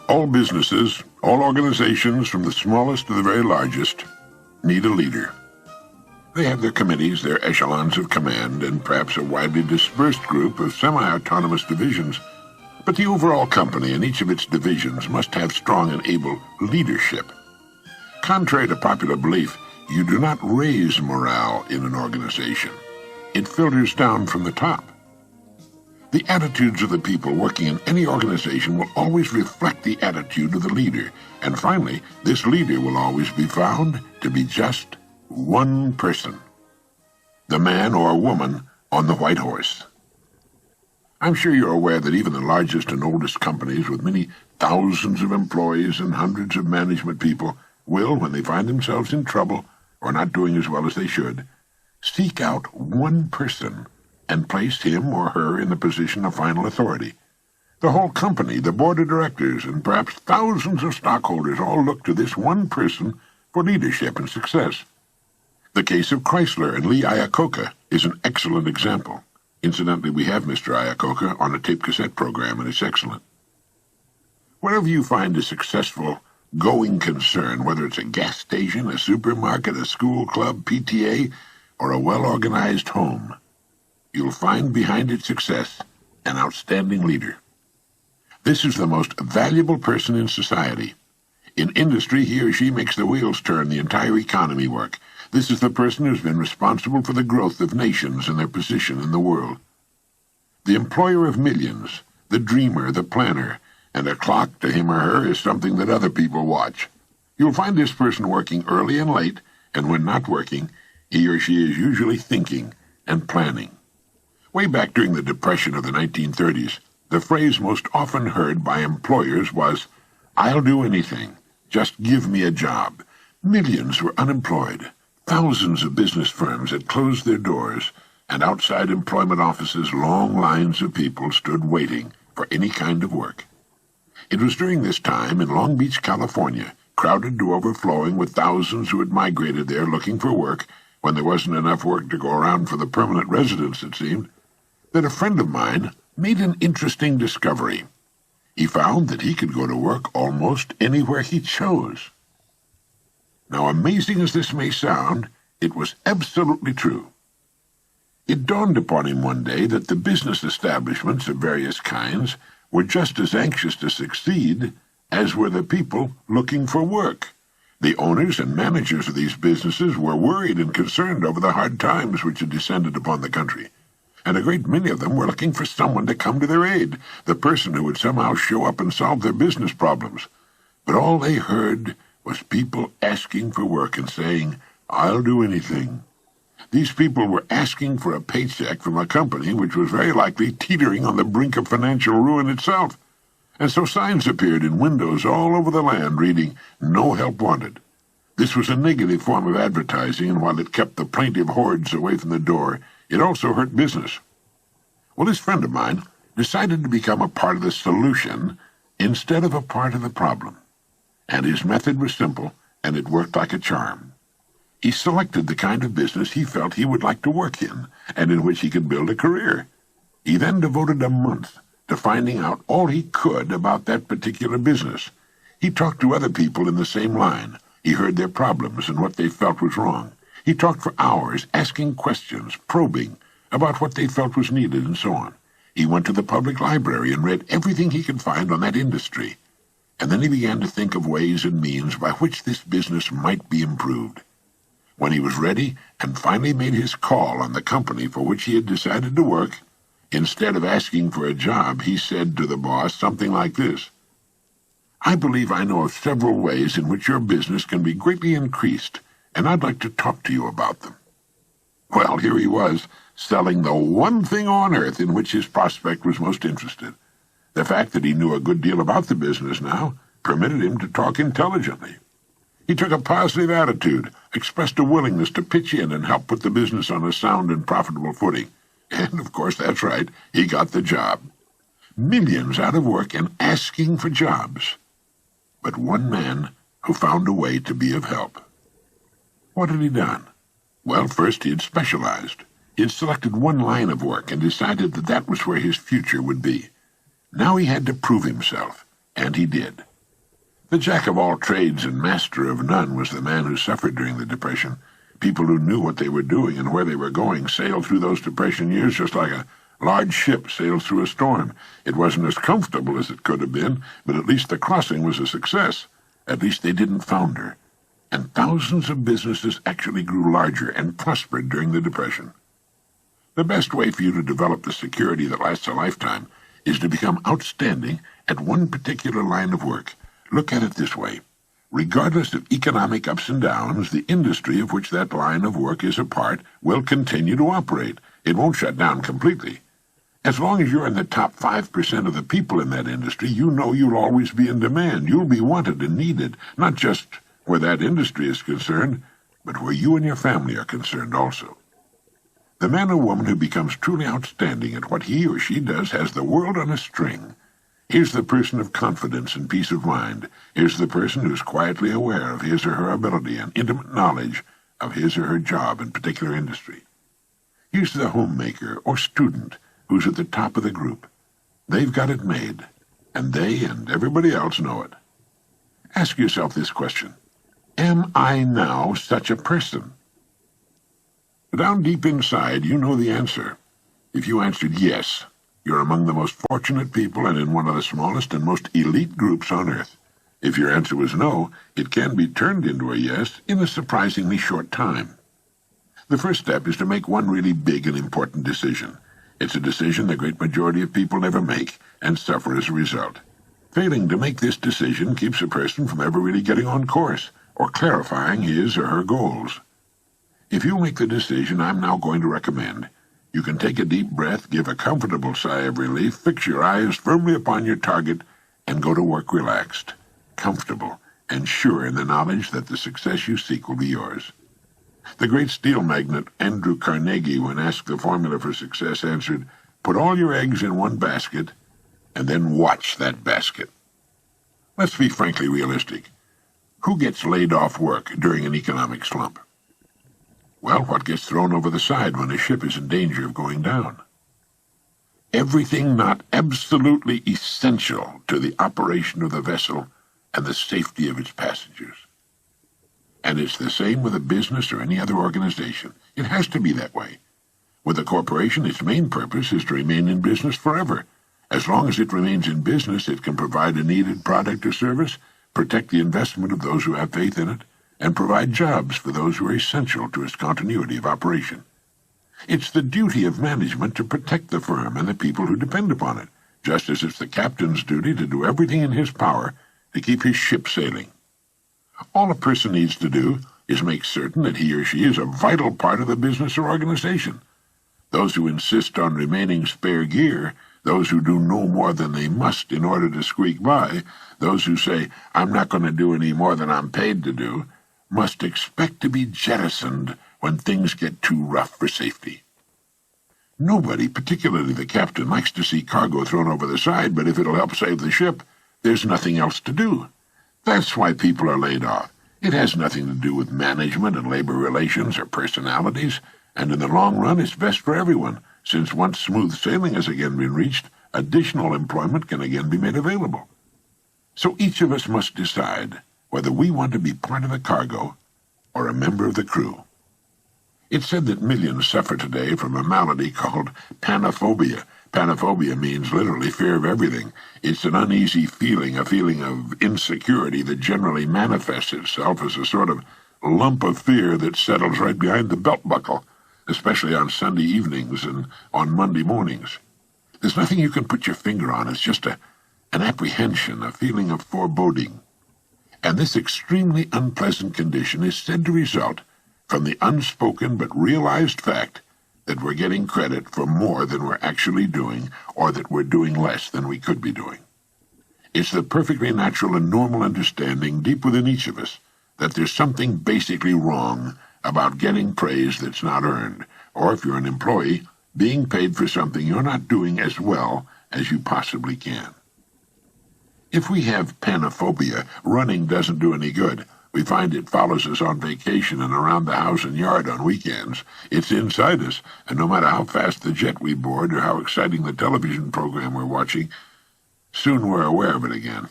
All businesses, all organizations, from the smallest to the very largest, need a leader. They have their committees, their echelons of command, and perhaps a widely dispersed group of semi-autonomous divisions. But the overall company and each of its divisions must have strong and able leadership. Contrary to popular belief, you do not raise morale in an organization. It filters down from the top. The attitudes of the people working in any organization will always reflect the attitude of the leader. And finally, this leader will always be found to be just one person. The man or woman on the white horse. I'm sure you're aware that even the largest and oldest companies with many thousands of employees and hundreds of management people will, when they find themselves in trouble or not doing as well as they should, seek out one person and place him or her in the position of final authority. The whole company, the board of directors, and perhaps thousands of stockholders all look to this one person for leadership and success. The case of Chrysler and Lee Iacocca is an excellent example. Incidentally, we have Mr. Iacocca on a tape cassette program, and it's excellent. Wherever you find a successful, going concern, whether it's a gas station, a supermarket, a school club, PTA, or a well-organized home, you'll find behind its success an outstanding leader. This is the most valuable person in society. In industry, he or she makes the wheels turn, the entire economy work. This is the person who's been responsible for the growth of nations and their position in the world. The employer of millions, the dreamer, the planner, and a clock to him or her is something that other people watch. You'll find this person working early and late, and when not working, he or she is usually thinking and planning. Way back during the Depression of the 1930s, the phrase most often heard by employers was, "I'll do anything. Just give me a job." Millions were unemployed. Thousands of business firms had closed their doors, and outside employment offices long lines of people stood waiting for any kind of work. It was during this time in Long Beach, California, crowded to overflowing with thousands who had migrated there looking for work, when there wasn't enough work to go around for the permanent residents, it seemed, that a friend of mine made an interesting discovery. He found that he could go to work almost anywhere he chose. Now, amazing as this may sound, it was absolutely true. It dawned upon him one day that the business establishments of various kinds were just as anxious to succeed as were the people looking for work. The owners and managers of these businesses were worried and concerned over the hard times which had descended upon the country, and a great many of them were looking for someone to come to their aid, the person who would somehow show up and solve their business problems. But all they heard was people asking for work and saying, "I'll do anything." These people were asking for a paycheck from a company which was very likely teetering on the brink of financial ruin itself. And so signs appeared in windows all over the land reading, "No help wanted." This was a negative form of advertising, and while it kept the plaintive hordes away from the door, it also hurt business. Well, this friend of mine decided to become a part of the solution instead of a part of the problem. And his method was simple, and it worked like a charm. He selected the kind of business he felt he would like to work in, and in which he could build a career. He then devoted a month to finding out all he could about that particular business. He talked to other people in the same line. He heard their problems and what they felt was wrong. He talked for hours, asking questions, probing about what they felt was needed, and so on. He went to the public library and read everything he could find on that industry. And then he began to think of ways and means by which this business might be improved. When he was ready and finally made his call on the company for which he had decided to work, instead of asking for a job, he said to the boss something like this: "I believe I know of several ways in which your business can be greatly increased, and I'd like to talk to you about them." Well, here he was, selling the one thing on earth in which his prospect was most interested. The fact that he knew a good deal about the business now permitted him to talk intelligently. He took a positive attitude, expressed a willingness to pitch in and help put the business on a sound and profitable footing. And, of course, that's right, he got the job. Millions out of work and asking for jobs. But one man who found a way to be of help. What had he done? Well, first he had specialized. He had selected one line of work and decided that that was where his future would be. Now he had to prove himself, and he did. The jack of all trades and master of none was the man who suffered during the Depression. People who knew what they were doing and where they were going sailed through those Depression years just like a large ship sails through a storm. It wasn't as comfortable as it could have been, but at least the crossing was a success. At least they didn't founder. And thousands of businesses actually grew larger and prospered during the Depression. The best way for you to develop the security that lasts a lifetime is to become outstanding at one particular line of work. Look at it this way. Regardless of economic ups and downs, the industry of which that line of work is a part will continue to operate. It won't shut down completely. As long as you're in the top 5% of the people in that industry, you know you'll always be in demand. You'll be wanted and needed, not just where that industry is concerned, but where you and your family are concerned also. The man or woman who becomes truly outstanding at what he or she does has the world on a string. Here's the person of confidence and peace of mind. Here's the person who's quietly aware of his or her ability and intimate knowledge of his or her job in particular industry. Here's the homemaker or student who's at the top of the group. They've got it made, and they and everybody else know it. Ask yourself this question. Am I now such a person? Down deep inside, you know the answer. If you answered yes, you're among the most fortunate people and in one of the smallest and most elite groups on earth. If your answer was no, it can be turned into a yes in a surprisingly short time. The first step is to make one really big and important decision. It's a decision the great majority of people never make and suffer as a result. Failing to make this decision keeps a person from ever really getting on course or clarifying his or her goals. If you make the decision I'm now going to recommend, you can take a deep breath, give a comfortable sigh of relief, fix your eyes firmly upon your target, and go to work relaxed, comfortable, and sure in the knowledge that the success you seek will be yours. The great steel magnate Andrew Carnegie, when asked the formula for success, answered, "Put all your eggs in one basket, and then watch that basket." Let's be frankly realistic. Who gets laid off work during an economic slump? Well, what gets thrown over the side when a ship is in danger of going down? Everything not absolutely essential to the operation of the vessel and the safety of its passengers. And it's the same with a business or any other organization. It has to be that way. With a corporation, its main purpose is to remain in business forever. As long as it remains in business, it can provide a needed product or service, protect the investment of those who have faith in it, and provide jobs for those who are essential to its continuity of operation. It's the duty of management to protect the firm and the people who depend upon it, just as it's the captain's duty to do everything in his power to keep his ship sailing. All a person needs to do is make certain that he or she is a vital part of the business or organization. Those who insist on remaining spare gear, those who do no more than they must in order to squeak by, those who say, "I'm not going to do any more than I'm paid to do," must expect to be jettisoned when things get too rough for safety. Nobody, particularly the captain, likes to see cargo thrown over the side, but if it'll help save the ship, there's nothing else to do. That's why people are laid off. It has nothing to do with management and labor relations or personalities, and in the long run it's best for everyone, since once smooth sailing has again been reached, additional employment can again be made available. So each of us must decide whether we want to be part of the cargo or a member of the crew. It's said that millions suffer today from a malady called panophobia. Panophobia means literally fear of everything. It's an uneasy feeling, a feeling of insecurity that generally manifests itself as a sort of lump of fear that settles right behind the belt buckle, especially on Sunday evenings and on Monday mornings. There's nothing you can put your finger on. It's just an apprehension, a feeling of foreboding. And this extremely unpleasant condition is said to result from the unspoken but realized fact that we're getting credit for more than we're actually doing, or that we're doing less than we could be doing. It's the perfectly natural and normal understanding deep within each of us that there's something basically wrong about getting praise that's not earned, or if you're an employee, being paid for something you're not doing as well as you possibly can. If we have panophobia, running doesn't do any good. We find it follows us on vacation and around the house and yard on weekends. It's inside us, and no matter how fast the jet we board or how exciting the television program we're watching, soon we're aware of it again.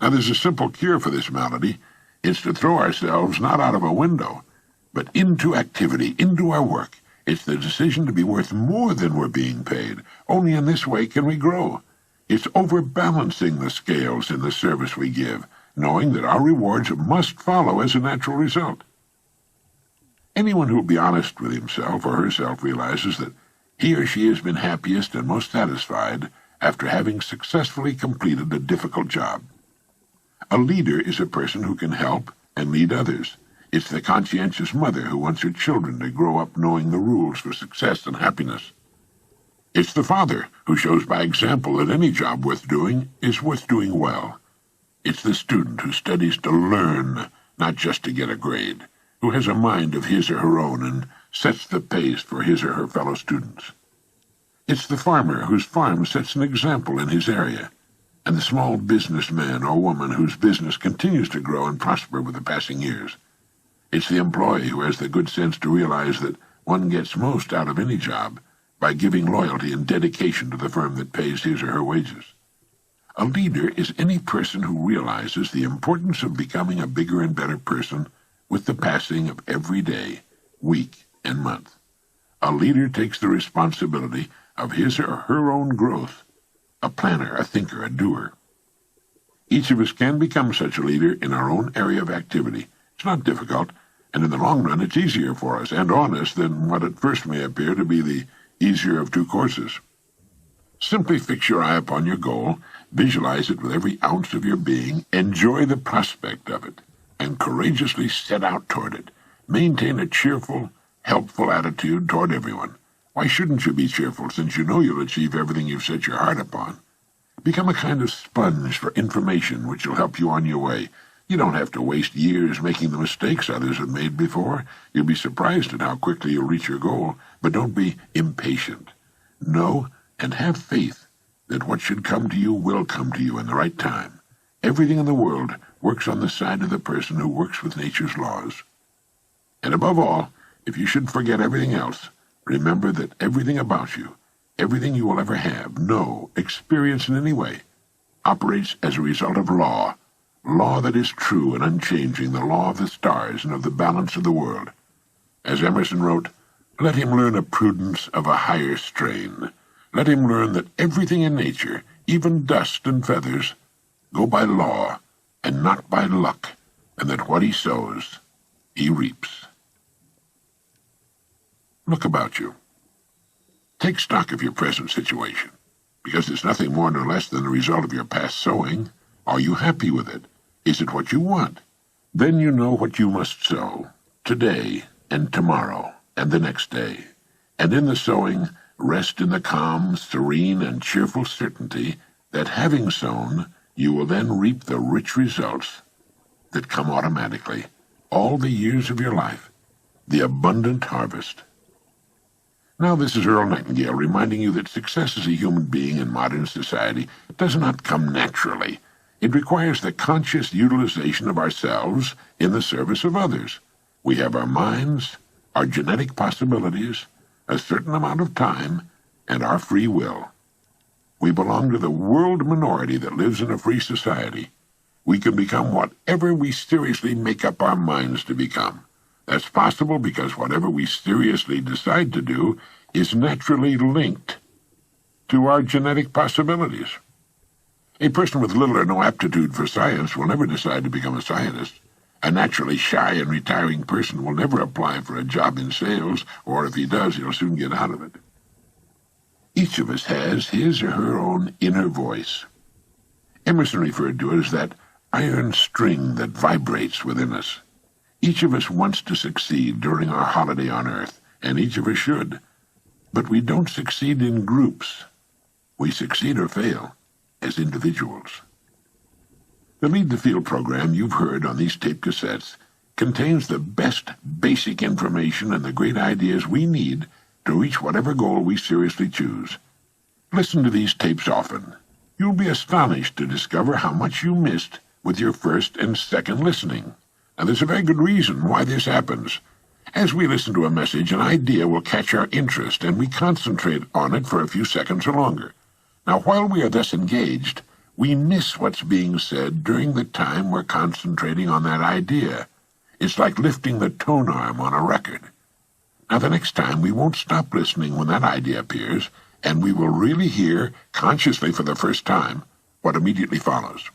Now, there's a simple cure for this malady. It's to throw ourselves not out of a window, but into activity, into our work. It's the decision to be worth more than we're being paid. Only in this way can we grow. It's overbalancing the scales in the service we give, knowing that our rewards must follow as a natural result. Anyone who will be honest with himself or herself realizes that he or she has been happiest and most satisfied after having successfully completed a difficult job. A leader is a person who can help and lead others. It's the conscientious mother who wants her children to grow up knowing the rules for success and happiness. It's the father who shows by example that any job worth doing is worth doing well. It's the student who studies to learn, not just to get a grade, who has a mind of his or her own and sets the pace for his or her fellow students. It's the farmer whose farm sets an example in his area, and the small businessman or woman whose business continues to grow and prosper with the passing years. It's the employee who has the good sense to realize that one gets most out of any job by giving loyalty and dedication to the firm that pays his or her wages. A leader is any person who realizes the importance of becoming a bigger and better person with the passing of every day, week, and month. A leader takes the responsibility of his or her own growth, a planner, a thinker, a doer. Each of us can become such a leader in our own area of activity. It's not difficult, and in the long run it's easier for us and on us than what at first may appear to be the easier of two courses. Simply fix your eye upon your goal, visualize it with every ounce of your being, enjoy the prospect of it, and courageously set out toward it. Maintain a cheerful, helpful attitude toward everyone. Why shouldn't you be cheerful, since you know you'll achieve everything you've set your heart upon? Become a kind of sponge for information which will help you on your way. You don't have to waste years making the mistakes others have made before. You'll be surprised at how quickly you'll reach your goal, but don't be impatient. Know and have faith that what should come to you will come to you in the right time. Everything in the world works on the side of the person who works with nature's laws. And above all, if you should forget everything else, remember that everything about you, everything you will ever have, know, experience in any way, operates as a result of law that is true and unchanging, the law of the stars and of the balance of the world. As Emerson wrote, let him learn a prudence of a higher strain. Let him learn that everything in nature, even dust and feathers, go by law and not by luck, and that what he sows, he reaps. Look about you. Take stock of your present situation, because it's nothing more nor less than the result of your past sowing. Are you happy with it? Is it what you want? Then you know what you must sow, today and tomorrow and the next day. And in the sowing, rest in the calm, serene, and cheerful certainty that having sown, you will then reap the rich results that come automatically, all the years of your life, the abundant harvest. Now this is Earl Nightengale reminding you that success as a human being in modern society does not come naturally. It requires the conscious utilization of ourselves in the service of others. We have our minds, our genetic possibilities, a certain amount of time, and our free will. We belong to the world minority that lives in a free society. We can become whatever we seriously make up our minds to become. That's possible because whatever we seriously decide to do is naturally linked to our genetic possibilities. A person with little or no aptitude for science will never decide to become a scientist. A naturally shy and retiring person will never apply for a job in sales, or if he does, he'll soon get out of it. Each of us has his or her own inner voice. Emerson referred to it as that iron string that vibrates within us. Each of us wants to succeed during our holiday on Earth, and each of us should. But we don't succeed in groups. We succeed or fail as individuals. The Lead the Field program you've heard on these tape cassettes contains the best basic information and the great ideas we need to reach whatever goal we seriously choose. Listen to these tapes often. You'll be astonished to discover how much you missed with your first and second listening. And there's a very good reason why this happens. As we listen to a message, an idea will catch our interest, and we concentrate on it for a few seconds or longer. Now, while we are thus engaged, we miss what's being said during the time we're concentrating on that idea. It's like lifting the tone arm on a record. Now, the next time, we won't stop listening when that idea appears, and we will really hear, consciously for the first time, what immediately follows.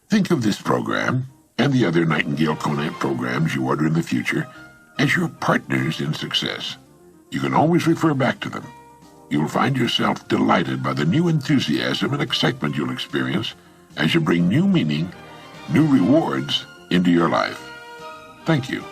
Think of this program, and the other Nightingale Conant programs you order in the future, as your partners in success. You can always refer back to them. You'll find yourself delighted by the new enthusiasm and excitement you'll experience as you bring new meaning, new rewards into your life. Thank you.